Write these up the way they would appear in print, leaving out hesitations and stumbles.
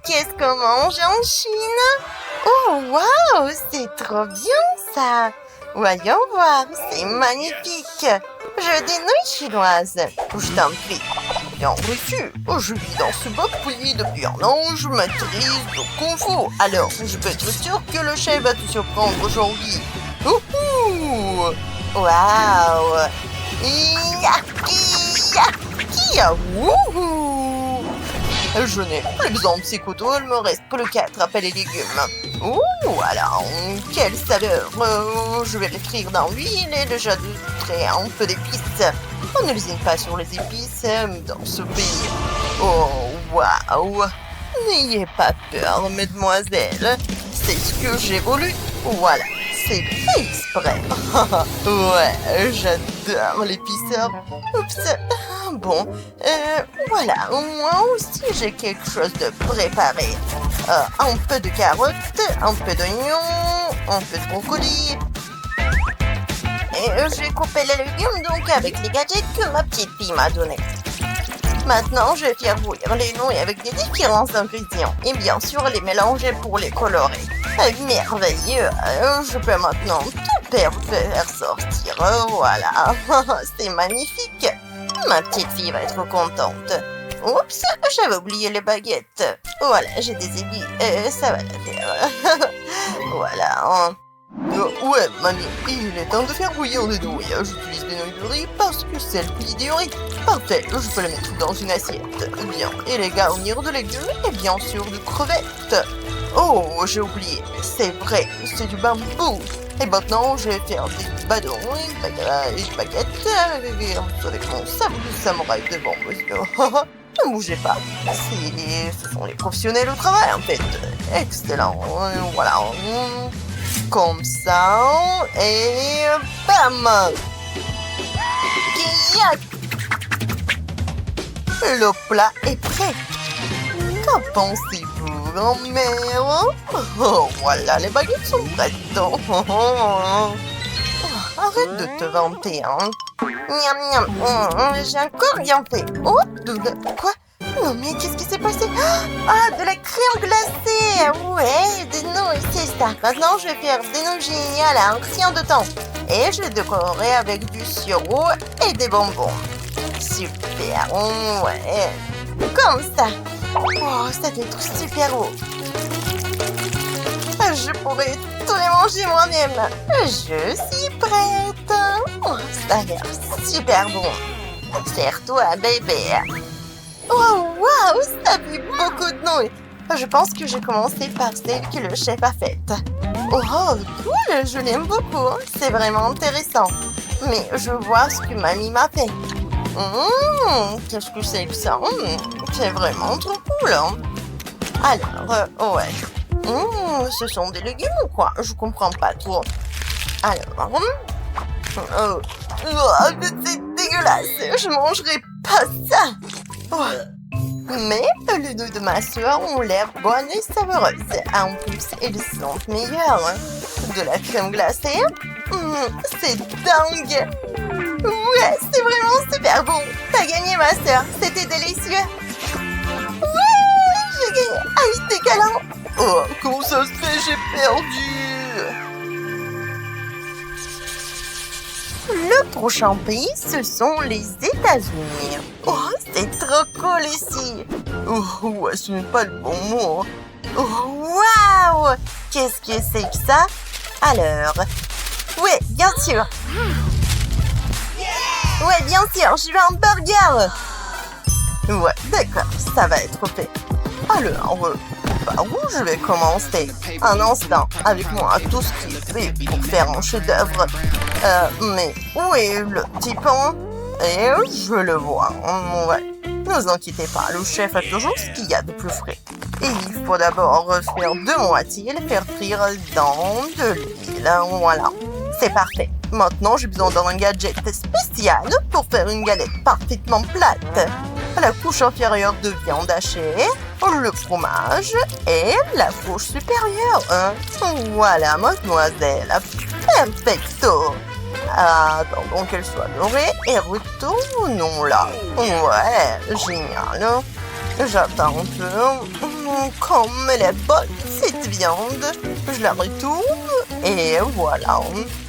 qu'est-ce qu'on mange en Chine? Oh, waouh, c'est trop bien ça! Voyons voir, c'est magnifique! Je des nouilles chinoises. Je t'en prie. Bien reçu. Je vis dans ce pays depuis un an. Je maîtrise le kung fu. Alors, je peux être sûr que le chef va te surprendre aujourd'hui. Ouhou! Waouh! Ia! Ia! Ia! Wouhou! Je n'ai plus besoin de ces couteaux, il me reste que le 4 appels et légumes. Ouh, alors, quelle saveur! Je vais les frire dans l'huile et déjà ajouter un peu d'épices. On ne lésine pas sur les épices dans ce pays. Oh, waouh! N'ayez pas peur, mesdemoiselles. C'est ce que j'ai voulu. Voilà, c'est fait exprès. Ouais, j'adore l'épice. Oups. Bon, voilà, moi aussi j'ai quelque chose de préparé. Un peu de carottes, un peu d'oignons, un peu de brocoli. Et j'ai coupé les légumes donc avec les gadgets que ma petite fille m'a donnés. Maintenant, je vais faire bouillir les nouilles avec des différents ingrédients et bien sûr les mélanger pour les colorer. Merveilleux, je peux maintenant tout faire sortir. Voilà, c'est magnifique. Ma petite fille va être contente. Oups, j'avais oublié les baguettes. Voilà, j'ai des aiguilles, ça va la faire. Voilà. Ouais, mamie, il est temps de faire bouillir des nouilles. J'utilise des nouilles de riz parce que c'est le pays du riz. Parfait, je peux les mettre dans une assiette. Bien, et les garnir de légumes et bien sûr de crevettes. Oh, j'ai oublié, c'est vrai, c'est du bambou. Et maintenant, je vais faire des badons et des baguettes avec mon sabre de samouraï devant moi. Ne bougez pas. Ce sont les professionnels au travail, en fait. Excellent. Voilà. Comme ça. Et bam! Kiyak! Le plat est prêt. Qu'en pensez-vous, grand-mère? Oh, voilà, les baguettes sont prêtes. Arrête de te vanter, hein. Miam, miam. J'ai encore rien fait. Oh, quoi? Non, mais qu'est-ce qui s'est passé? Ah, de la crème glacée. Ouais, des nouilles, c'est ça. Maintenant, je vais faire des nouilles géniales à un rien de temps. Et je vais décorer avec du sirop et des bonbons. Super, ouais. Comme ça. Oh, ça doit être super haut. Je pourrais tout les manger moi-même. Je suis prête. Oh, ça a l'air super bon. Serre-toi, bébé. Oh, waouh, ça fait beaucoup de nouilles. Je pense que j'ai commencé par celle que le chef a faite. Oh, cool, je l'aime beaucoup. C'est vraiment intéressant. Mais je vois ce que mamie m'a fait. Qu'est-ce que c'est que ça? C'est vraiment trop cool. Alors, ouais. Ce sont des légumes ou quoi? Je comprends pas trop. Alors, c'est dégueulasse. Je mangerai pas ça. Oh. Mais les nouilles de ma soeur ont l'air bonnes et savoureuses. En plus, elles sont meilleures. De la crème glacée, c'est dingue. Ouais, c'est vraiment super bon. T'as gagné, ma soeur. C'était délicieux. Ouais, j'ai gagné. Ah, c'était galant. Oh, comment ça se fait? J'ai perdu. Le prochain pays, ce sont les États-Unis. Oh, c'est trop cool ici. Oh, ouais, ce n'est pas le bon mot. Oh, waouh! Qu'est-ce que c'est que ça? Alors, ouais, bien sûr. Ouais, bien sûr, je veux un burger. Ouais, d'accord, ça va être fait. Alors, par où je vais commencer? Un instant, avec moi, tout ce qui est fait pour faire un chef-d'œuvre. Mais où est le petit pain? Et je le vois. Ouais. Ne vous inquiétez pas, le chef a toujours ce qu'il y a de plus frais. Et il faut d'abord faire deux moitiés et les faire frire dans de l'huile. Voilà, c'est parfait. Maintenant, j'ai besoin d'un gadget spécial pour faire une galette parfaitement plate. La couche inférieure de viande hachée, le fromage et la couche supérieure. Voilà, mademoiselle. Perfecto. Attendons qu'elle soit dorée et retournons là. Ouais, génial. J'attends un peu. Comme elle est bonne, cette viande. Je la retourne et voilà.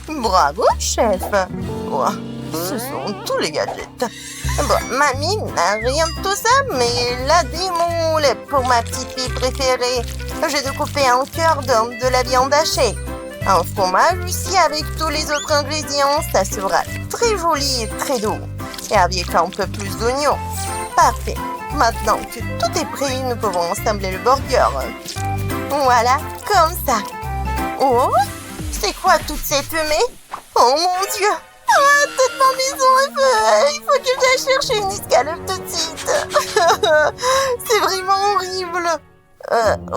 Bravo, chef. Oh, ce sont tous les gadgets. Bon, mamie n'a rien de tout ça, mais elle a des moules pour ma petite fille préférée. J'ai découpé un cœur d'homme de la viande hachée. Un fromage aussi avec tous les autres ingrédients, ça sera très joli et très doux. Et avec un peu plus d'oignons. Parfait. Maintenant que tout est prêt, nous pouvons assembler le burger. Voilà, comme ça. Oh, c'est quoi toute cette fumée? Oh mon Dieu! Ah, toute ma maison est feu! Il faut que j'aille chercher une escalope tout de suite. C'est vraiment horrible.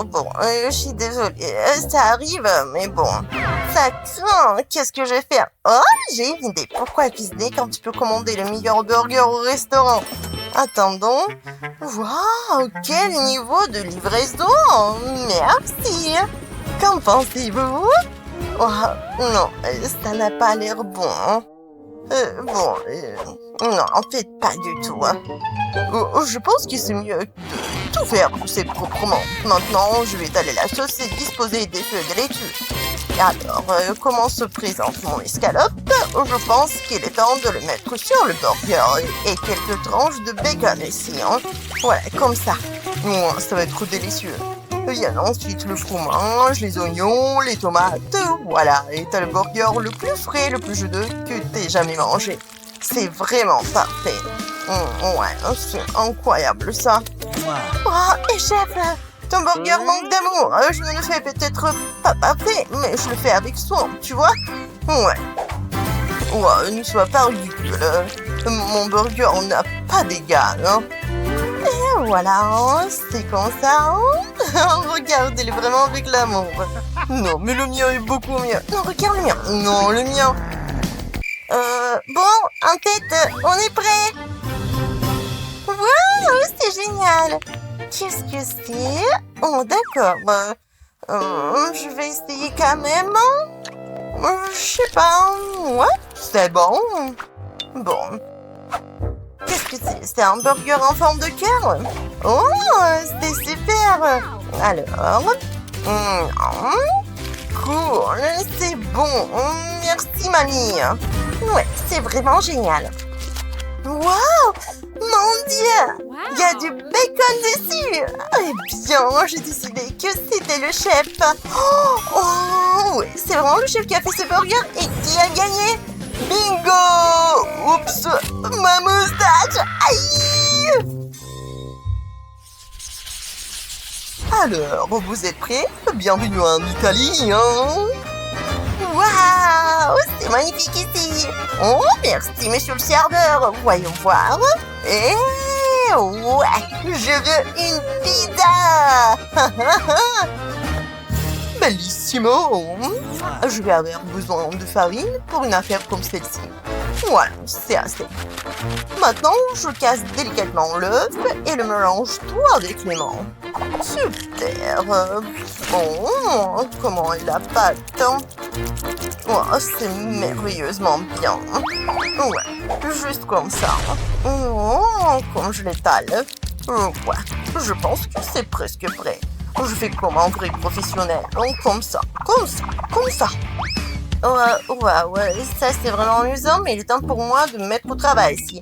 Bon, je suis désolée. Ça arrive, mais bon. Ça craint. Qu'est-ce que je vais faire? Oh, j'ai une idée. Pourquoi cuisiner quand tu peux commander le meilleur burger au restaurant? Attendons. Waouh, quel niveau de livraison! Merci. Qu'en pensez-vous? Oh, non, ça n'a pas l'air bon. Non, en fait, pas du tout. Je pense que c'est mieux de tout faire pousser proprement. Maintenant, je vais étaler la sauce et disposer des feuilles de laitue. Alors, comment se présente mon escalope? Je pense qu'il est temps de le mettre sur le burger et quelques tranches de bacon ici. Hein. Voilà, comme ça. Ça va être délicieux. Vient ensuite le fromage, les oignons, les tomates. Voilà, et t'as le burger le plus frais, le plus juteux que t'aies jamais mangé. C'est vraiment parfait. Ouais, c'est incroyable ça. Oh, et chef, ton burger manque d'amour. Je ne le fais peut-être pas parfait, mais je le fais avec soin, tu vois? Ouais, ne sois pas ridicule. Mon burger n'a pas d'égal. Hein. Et voilà, c'est comme ça. Regarde, il est vraiment avec l'amour. Non, mais le mien est beaucoup mieux. Non, regarde le mien. Non, le mien. Bon, en tête, on est prêt. Waouh, c'est génial. Qu'est-ce que c'est? Oh, d'accord. Je vais essayer quand même. Je sais pas. Ouais, c'est bon. Bon. Qu'est-ce que c'est? C'est un burger en forme de cœur? Oh, c'est super! Alors, cool, c'est bon. Merci, mamie. Ouais, c'est vraiment génial. Wow! Mon Dieu! Il y a du bacon dessus! Eh bien, j'ai décidé que c'était le chef. Oh, oui, c'est vraiment le chef qui a fait ce burger et qui a gagné. Bingo! Oups! Ma moustache! Aïe! Alors, vous êtes prêts? Bienvenue en Italie, hein? Waouh! C'est magnifique ici! Oh, merci, monsieur le serveur! Voyons voir. Et ouais! Je veux une pizza! Bellissimo! Je vais avoir besoin de farine pour une affaire comme celle-ci. Voilà, c'est assez. Maintenant, je casse délicatement l'œuf et le mélange tout avec les mains. Super! Bon, comment est la pâte? Oh, c'est merveilleusement bien. Ouais, juste comme ça. Oh, comme je l'étale. Ouais, je pense que c'est presque prêt. Je fais comme un vrai professionnel. Comme ça, comme ça, comme ça. Ouais, ça c'est vraiment amusant, mais il est temps pour moi de me mettre au travail ici.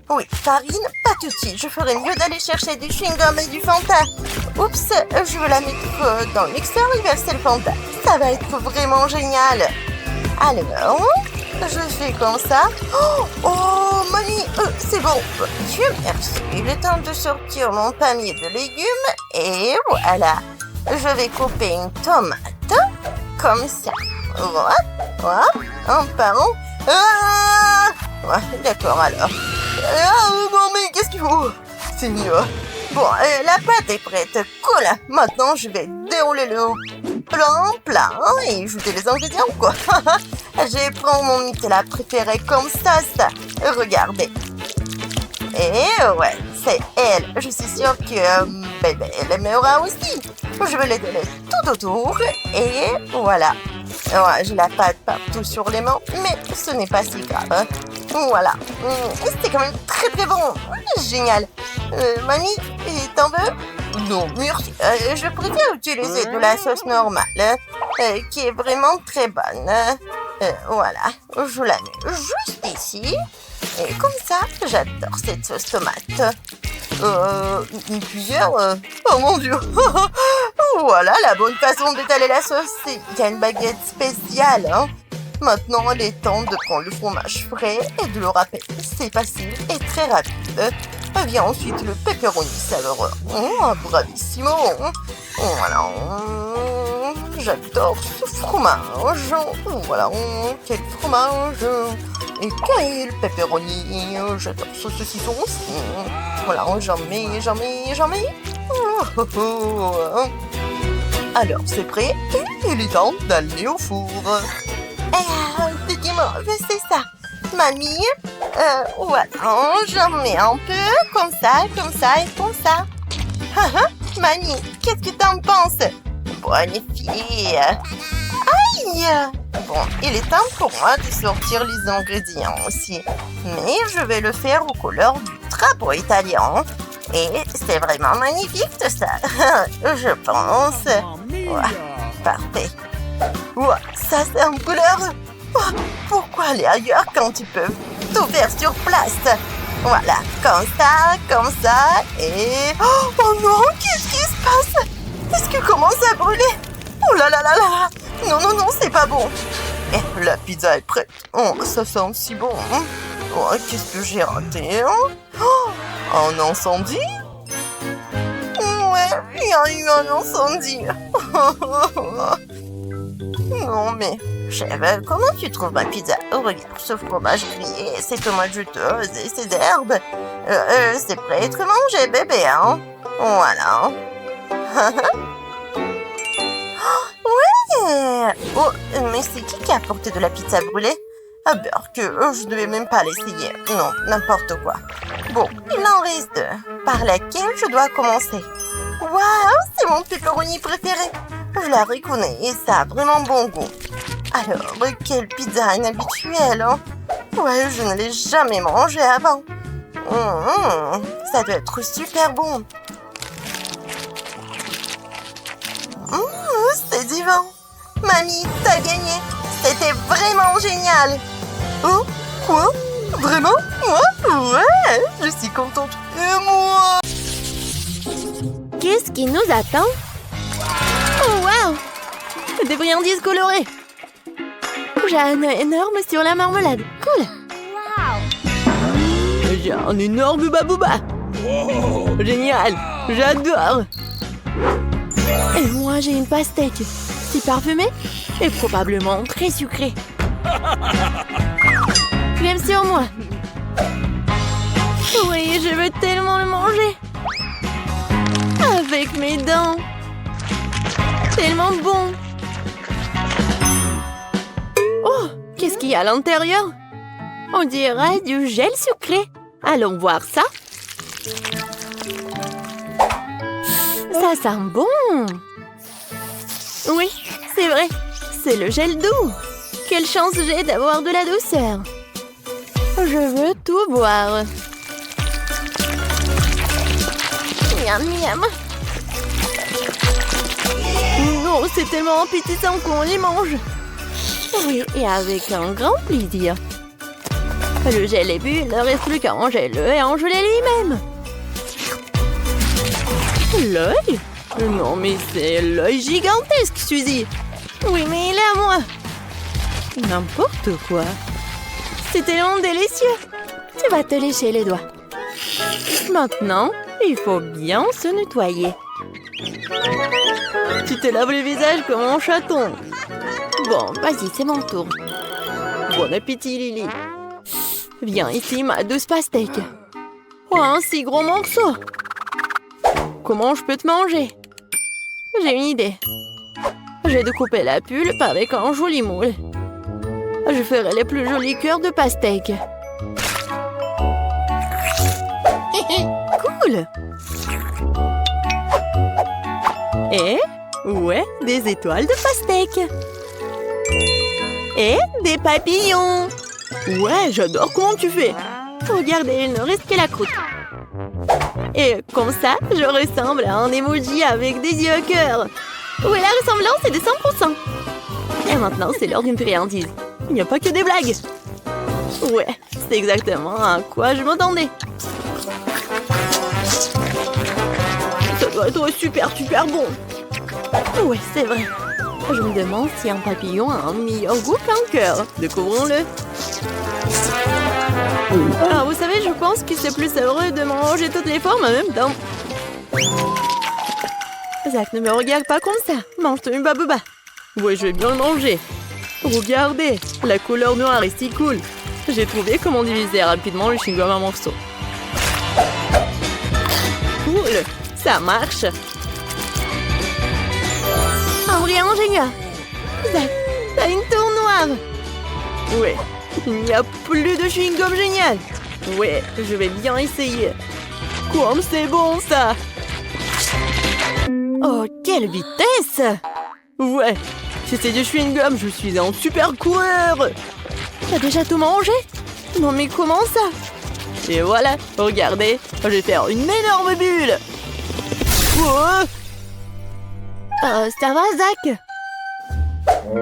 Oui, farine, pas tout de suite. Je ferais mieux d'aller chercher du chewing-gum et du Fanta. Oups, je veux la mettre dans le mixeur et verser le Fanta. Ça va être vraiment génial. Alors, je fais comme ça. Oh, mamie, c'est bon. Dieu merci. Il est temps de sortir mon panier de légumes. Et voilà. Je vais couper une tomate. Comme ça. Voilà. Un par un. Ah ouais, d'accord, alors. Non, mais qu'est-ce qu'il faut? C'est mieux. Bon, la pâte est prête. Cool. Maintenant, je vais dérouler le plat et ajouter les ingrédients, quoi. Je vais prendre mon Nutella préféré comme ça. Regardez. Et ouais, c'est elle. Je suis sûre que bébé, elle aimera aussi. Je vais les donner tout autour. Et voilà. Ouais, j'ai la pâte partout sur les mains, mais ce n'est pas si grave. Voilà. C'était quand même très très bon. Génial. Mamie, t'en veux? Non, merci. Je préfère utiliser de la sauce normale, qui est vraiment très bonne. Voilà, je la mets juste ici. Et comme ça, j'adore cette sauce tomate. Une cuillère Oh mon Dieu. Voilà la bonne façon d'étaler la sauce. Il y a une baguette spéciale. Hein. Maintenant, il est temps de prendre le fromage frais et de le râper. C'est facile et très rapide. Vient ensuite le pepperoni savoureux. Bravissimo. Voilà. J'adore ce fromage. Voilà. Quel fromage. Et quel pepperoni. J'adore ce saucisson aussi. Voilà, j'en mets. Alors, c'est prêt. Et il est temps d'aller au four. Dis-moi, c'est ça. Mamie, voilà, j'en mets un peu, comme ça, et comme ça. Mamie, qu'est-ce que t'en penses? Bonne fille. Aïe! Bon, il est temps pour moi de sortir les ingrédients aussi. Mais je vais le faire aux couleurs du drapeau italien. Et c'est vraiment magnifique tout ça. Je pense. Ouais, parfait. Ouais, ça c'est en couleur. Pourquoi aller ailleurs quand tu peux tout faire sur place? Voilà, comme ça, et... Oh non, qu'est-ce qui se passe? Est-ce que commence à brûler? Oh là là là là! Non, c'est pas bon. Et la pizza est prête. Oh, ça sent si bon. Oh, qu'est-ce que j'ai raté? Un incendie? Ouais, il y a eu un incendie. Non, mais... Chef, comment tu trouves ma pizza? Oh, regarde, ce fromage grillé, ces tomates juteuses et ces herbes. C'est prêt à être mangé, bébé, hein? Voilà. Ouais! Oh, mais c'est qui a apporté de la pizza brûlée? Ah, que je ne devais même pas l'essayer. Non, n'importe quoi. Bon, il en reste deux. Par laquelle je dois commencer? Waouh, c'est mon pepperoni préféré. Je la reconnais et ça a vraiment bon goût. Alors, quelle pizza inhabituelle, hein? Ouais, je ne l'ai jamais mangée avant. Ça doit être super bon. C'est divin. Mamie, t'as gagné. C'était vraiment génial. Oh, quoi? Vraiment? Moi? Ouais, je suis contente. Et moi? Qu'est-ce qui nous attend? Oh, waouh! Des friandises colorées. J'ai un œil énorme sur la marmelade. Cool. J'ai un énorme babouba. Génial. J'adore. Et moi, j'ai une pastèque. C'est parfumé et probablement très sucré. Crème sur moi. Oui, je veux tellement le manger. Avec mes dents. Tellement bon. Oh, qu'est-ce qu'il y a à l'intérieur? On dirait du gel sucré. Allons voir ça. Ça sent bon. Oui, c'est vrai. C'est le gel doux. Quelle chance j'ai d'avoir de la douceur. Je veux tout boire. Miam, miam. Non, c'est tellement appétissant qu'on les mange. Oui, et avec un grand plaisir. Le gel est bu, il ne reste plus qu'à manger-le et en geler lui-même. L'œil? Non, mais c'est l'œil gigantesque, Suzy. Oui, mais il est à moi. N'importe quoi. C'est tellement délicieux. Tu vas te lécher les doigts. Maintenant, il faut bien se nettoyer. Tu te laves le visage comme un chaton. Bon, vas-y, c'est mon tour. Bon appétit, Lily. Viens ici, ma douce pastèque. Oh, un si gros morceau. Comment je peux te manger? J'ai une idée. J'ai découpé la pulpe avec un joli moule. Je ferai les plus jolis cœurs de pastèque. Cool! Et, ouais, des étoiles de pastèque. Et des papillons. Ouais, j'adore comment tu fais. Regardez, il ne reste que la croûte. Et comme ça, je ressemble à un emoji avec des yeux à cœur. Où est la ressemblance est de 100%. Et maintenant, c'est l'heure d'une friandise. Il n'y a pas que des blagues. Ouais, c'est exactement à quoi je m'attendais. Ça doit être super bon. Ouais, c'est vrai. Je me demande si un papillon a un meilleur goût qu'un cœur. Découvrons-le. Ah, vous savez, je pense que c'est plus heureux de manger toutes les formes en même temps. Zach, ne me regarde pas comme ça. Mange-toi une babouba. Ouais, je vais bien le manger. Regardez, la couleur noire est si cool. J'ai trouvé comment diviser rapidement le chewing-gum en morceaux. Cool, ça marche. Un vrai ingénieur. Zach, t'as une tour noire. Ouais, il n'y a plus de chewing-gum génial. Ouais, je vais bien essayer. Comme c'est bon ça. Oh, quelle vitesse! Ouais, si c'est du chewing-gum, je suis un super coureur! T'as déjà tout mangé? Non mais comment ça? Et voilà, regardez, je vais faire une énorme bulle! Oh, ça va, Zach?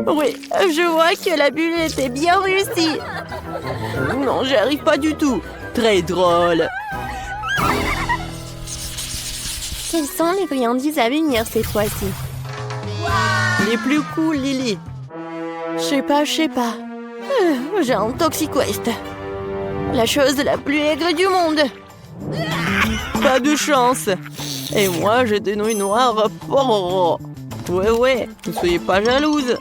Oui, je vois que la bulle était bien réussie! Non, j'y arrive pas du tout! Très drôle! Quelles sont les friandises à venir cette fois-ci? Les plus cool, Lily. Je sais pas. J'ai un Toxic Waste. La chose la plus aigre du monde. Pas de chance. Et moi, j'ai des nouilles noires. Oh. Ouais, ne soyez pas jalouse.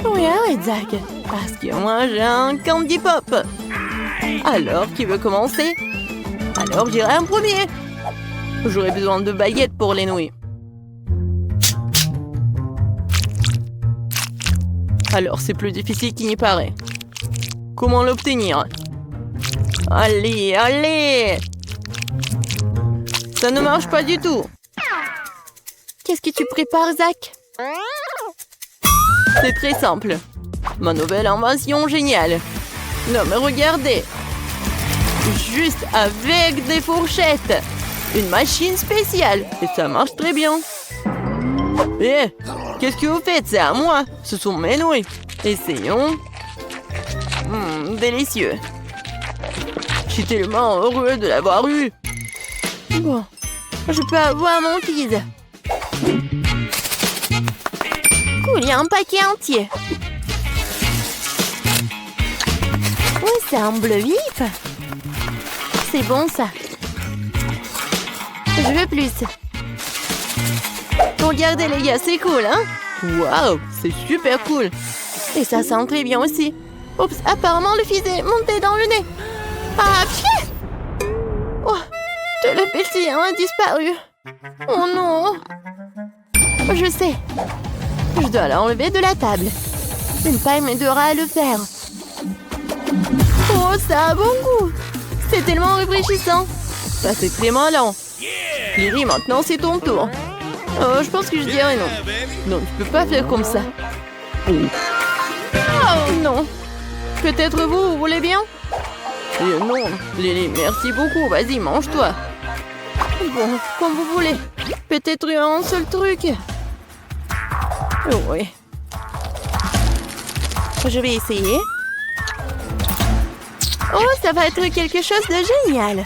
Oui, arrête, Zach. Parce que moi, j'ai un Candy Pop. Alors, qui veut commencer? Alors, j'irai en premier. J'aurais besoin de baguettes pour les nouilles. Alors, c'est plus difficile qu'il n'y paraît. Comment l'obtenir? Allez! Ça ne marche pas du tout. Qu'est-ce que tu prépares, Zach? C'est très simple. Ma nouvelle invention géniale. Non, mais regardez. Juste avec des fourchettes. Une machine spéciale. Et ça marche très bien. Eh, qu'est-ce que vous faites? C'est à moi. Ce sont mes nouilles. Essayons. Délicieux. Je suis tellement heureux de l'avoir eu. Bon, je peux avoir mon tease. Cool, il y a un paquet entier. Oui, c'est un bleu vif. C'est bon, ça. Je veux plus. Regardez, les gars, c'est cool, hein? Waouh, c'est super cool. Et ça sent très bien aussi. Oups, apparemment, le fils est monté dans le nez. Ah, pied! Oh, tout le pétillant a disparu. Oh non! Je sais. Je dois l'enlever de la table. Une paille m'aidera à le faire. Oh, ça a bon goût. C'est tellement rafraîchissant. Ça, c'est très malin. Lily, maintenant, c'est ton tour. Oh, je pense que je dirais non. Non, tu peux pas faire comme ça. Oh non. Peut-être vous voulez bien? Non, Lily, merci beaucoup. Vas-y, mange-toi. Bon, comme vous voulez. Peut-être un seul truc. Oui. Je vais essayer. Oh, ça va être quelque chose de génial.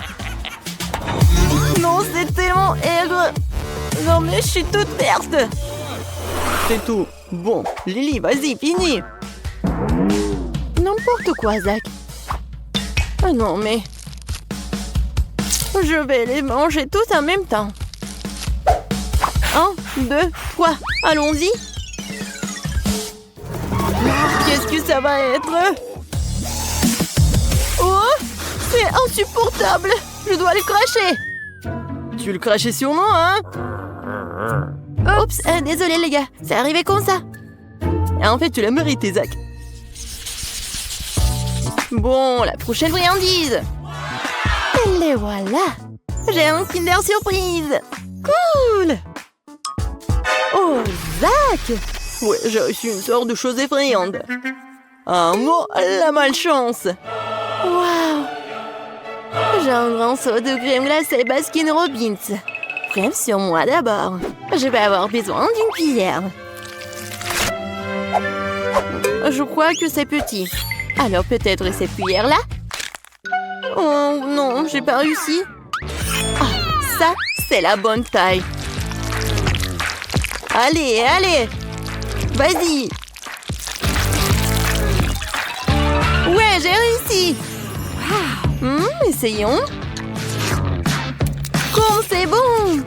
Non, c'est tellement aigre. Non, mais je suis toute verte. C'est tout. Bon, Lily, vas-y, finis. N'importe quoi, Zach. Ah non, mais... Je vais les manger tous en même temps. 1, 2, 3. Allons-y. Qu'est-ce que ça va être? Oh, c'est insupportable. Je dois le cracher. Tu veux le cracher sur moi, hein? Oups, désolé les gars. C'est arrivé comme ça. Et en fait, tu l'as mérité, Zach. Bon, la prochaine friandise. Et les voilà. J'ai un Kinder Surprise. Cool. Oh, Zach. Ouais, j'ai reçu une sorte de chose effrayante. Un mot, la malchance. Waouh. J'ai un grand seau de crème glacée Baskin Robbins. Crème sur moi d'abord. Je vais avoir besoin d'une cuillère. Je crois que c'est petit. Alors peut-être cette cuillère-là? Oh non, j'ai pas réussi. Ah, ça, c'est la bonne taille. Allez, allez. Vas-y. Ouais, j'ai réussi. Essayons. Comme c'est bon.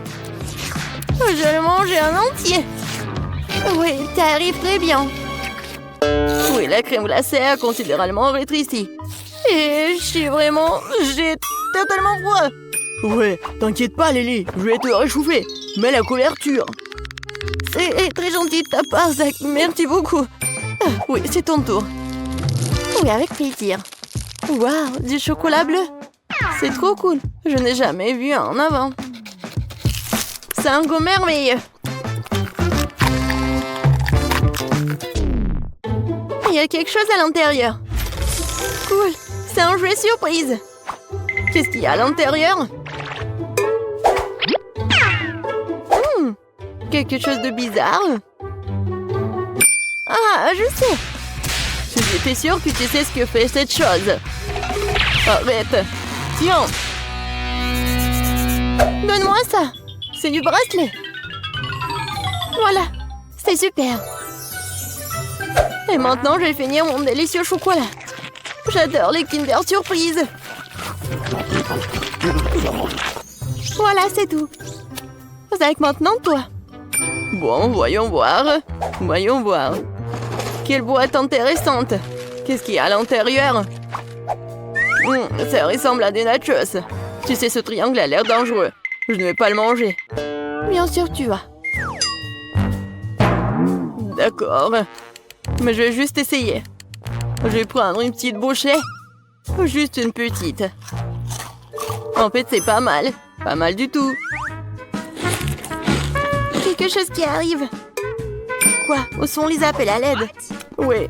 Je vais le manger en entier. Oui, t'arrives très bien. Oui, la crème glacée a considérablement rétréci. Et j'ai totalement froid. Ouais, t'inquiète pas, Lily, je vais te réchauffer. Mets la couverture. C'est très gentil de ta part, Zach. Merci beaucoup. Ah, oui, c'est ton tour. Oui, avec plaisir. Waouh, du chocolat bleu. C'est trop cool. Je n'ai jamais vu un avant. C'est un goût merveilleux. Il y a quelque chose à l'intérieur. Cool. C'est un jouet surprise. Qu'est-ce qu'il y a à l'intérieur? Quelque chose de bizarre. Ah, je sais. J'étais sûre que tu sais ce que fait cette chose. Arrête. Tiens. Donne-moi ça. C'est du bracelet. Voilà. C'est super. Et maintenant, je vais finir mon délicieux chocolat. J'adore les Kinder Surprise. Voilà, c'est tout. Zach, maintenant, toi. Bon, voyons voir. Voyons voir. Quelle boîte intéressante. Qu'est-ce qu'il y a à l'intérieur? Ça ressemble à des nachos. Tu sais, ce triangle a l'air dangereux. Je ne vais pas le manger. Bien sûr, tu vas. D'accord. Mais je vais juste essayer. Je vais prendre une petite bouchée. Juste une petite. En fait, c'est pas mal. Pas mal du tout. Quelque chose qui arrive. Quoi? Où sont les appels à l'aide? Oui.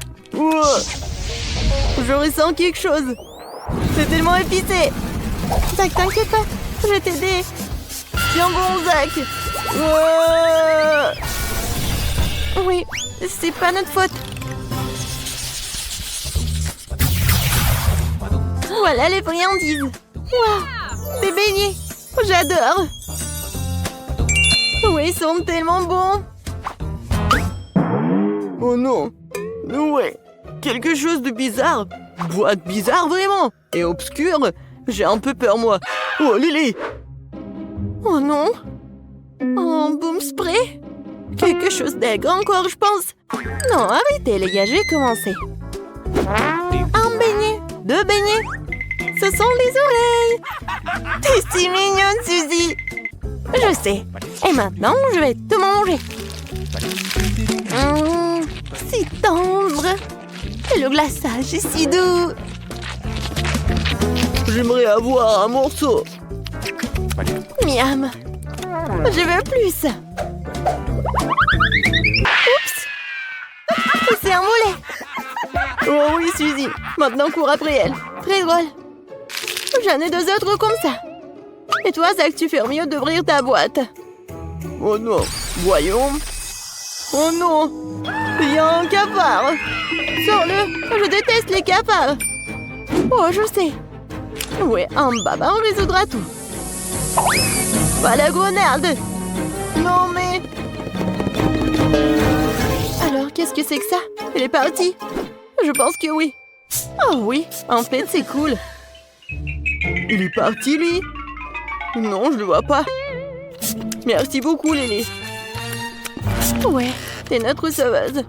Je ressens quelque chose. C'est tellement épicé. Zach, t'inquiète pas. Je vais t'aider. Tiens bon, Zach. Oui, c'est pas notre faute. Voilà les friandises. Waouh, des beignets. J'adore. Oui, ils sont tellement bons. Oh non. Ouais, quelque chose de bizarre. Boîte bizarre, vraiment. Et obscure. J'ai un peu peur, moi. Oh, Lily. Oh non. Oh, boom spray. Quelque chose d'aigre encore, je pense. Non, arrêtez, les gars, je vais commencer. Un beignet. 2 beignets. Ce sont les oreilles. T'es si mignonne, Suzy. Je sais. Et maintenant, je vais te manger. Si tendre. Et le glaçage est si doux. J'aimerais avoir un morceau. Miam. Je veux plus. Oups. C'est un mollet. Oh oui, Suzy. Maintenant, cours après elle. Très drôle. J'en ai 2 autres comme ça. Et toi, Zach, tu fais mieux d'ouvrir ta boîte. Oh non. Voyons. Oh non. Il y a un cafard. Sors-le. Je déteste les cafards. Oh, je sais. Oui, un baba, on résoudra tout. Pas la grenade. Non, mais... Alors, qu'est-ce que c'est que ça? Elle est partie? Je pense que oui. Oh oui, en fait, c'est cool. Il est parti, lui? Non, je le vois pas. Merci beaucoup, Lily. Ouais, t'es notre sauveuse.